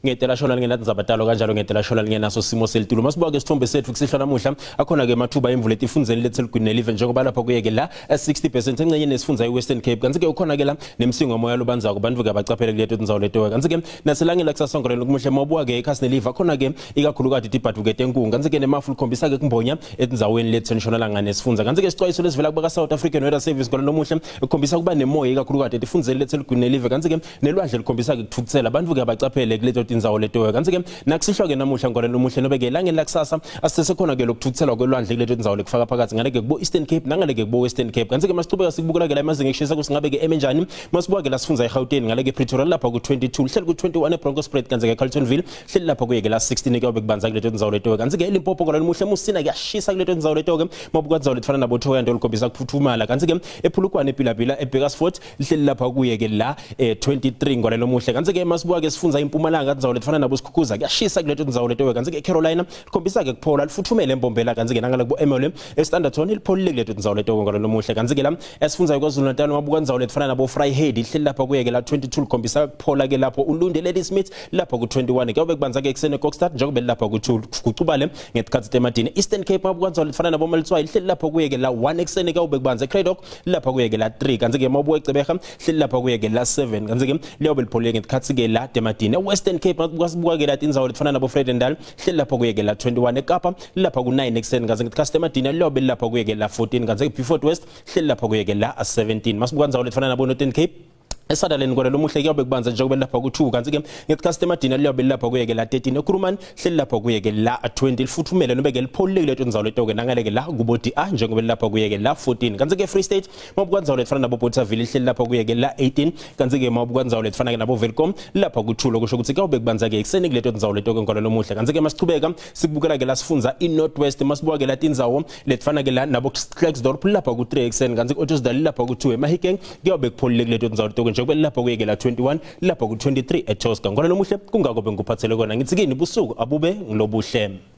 ngedela shona ngena Tindzaba talo kanjalo ngedela shona ngena so Simo Selitulu masibuka ke sithombe sethu kusihla namuhla akhona ke mathuba emvula etifundzeni leTheligwini ne11 njengoba lapha kuyeke la 60% engcenye nesifundza iWestern Cape kanti ke ukhona ke la nemsingo moya lobanzako bantu ke abacaphele kuleto Tindzawo leto kanti ke naselangela kusasongolelo kumuhle mabuka ke ikhasi neliva khona ke ikakhulukati tibhatu ke tenkungu kanti ke nemafu likhombisa ke kumbonya etindzaweni leTshonalanga nesifundza kanti ke isixwayiso lesivela kuba South African Weather Service ngolelo muhle ukhombisa kuba nemoya ikakhulukati etifundzeni leTheligwini ne11 kanti ke nelwandle likhombisa ke kuthukuthela bantu ke abacaphele kuleto Tindzawo leto kanti ke nakusihlo ke namuhla ngolelo muhle nobe ke langeni lakusasa asisekhona ke lokuthukuthelwa kwelwandle kuleto Tindzawo lekufaka phakathi ngale ke kubo Eastern Cape nangale ke kubo Western Cape kanti ke masicubeka sikubukela ke la amazinga ekushisa kusingabe ke emenjani masibuka ke la sifundza eGauteng ngale ke Pretoria lapha ku 22 hleli ku 21 eBronco spread kanti ke Carltonville hleli lapha kuye ke la 16 ke obekubanza kuleto Tindzawo leto kanti ke eLimpopo ngolelo muhle musina kuyashisa kuleto Tindzawo leto ke mabuka Tindzawo lefana nabo Thohoyandwe likhombisa kuphuthumala kanti ke ePhulukwane ePilapila eBekasfort hleli lapha kuye ke la 23 ngolelo muhle kanti ke masibuka ke sifundza impumalanga Tindzawo lefana nabo Sikhukhuza kuyashisa kuleto Tindzawo leto kanti ke Carolina likhombisa ke kuphola lifuthumele embombela kanti ke nangale kubo Emerald eStanderton lipholile kuleto Tindzawo leto ngolelo muhle kanti ke la esifundza kwaZulu Natal mabuka Tindzawo lefana nabo Vryheid hleli lapha kuye ke la 22 likhombisa kuphola ke lapho uLunde Lady Smith lapha ku 21 ke obekubanza ke eksene Kokstad njengoba lapha ku 2 kucubale ngesikhathi temadini Eastern Cape mabuka Tindzawo lefana nabo Malitswayi hleli lapha kuye ke la 1 eksene ke obekubanza Craddock lapha kuye ke la 3 kanti ke mabuka eCebeha hleli lapha kuye ke la 7 kanti ke liyobe lipholile ngesikhathi ke la temadini Western Cape mabuka sibuka ke la Tindzawo lefana nabo Vredendal hleli lapha kuye ke la 21 eKapa lapha ku 9 eksene kanti ngesikhathi temadini liyobe lapha kuye ke la 14 kanti ke Beaufort West hleli lapha kuye ke la 17 masibuka Tindzawo lefana nabo Northern Cape eSutherland ngolelo muhle kuyobe kubanza njengoba lapha ku 2 kanti ke ngesikhathi temadina liyobe lapha kuye ke la 13 eKuruman hleli lapha kuye ke la 20 lifuthumele nobe ke lipholile kuleto Tindzawo leto ke nangale ke la kubodi a njengoba lapha kuye ke la 14 kanti ke Free State mabuka Tindzawo lefana nabo Bothaville hleli lapha kuye ke la 18 kanti ke mabuka Tindzawo lefana ke nabo Welcome lapha ku 2 lokusho ukuthi kuyobe kubanza ke ekseni kuleto Tindzawo leto ke ngolelo muhle kanti ke masichubeka sikubukela ke la sifundza iNorthwest masibuka ke la Tindzawo lefana ke la nabo Klerksdorp lapha ku 3 ekseni kanti Ottosdal lapha ku 2 eMahikeng kuyobe kupholile kuleto Tindzawo leto njengoba lapha kuye ke la 21 lapha ku 23 eTosca ngolelo muhle kungako bengikuphathele kona ngithi kini busuku abube ngilobuhle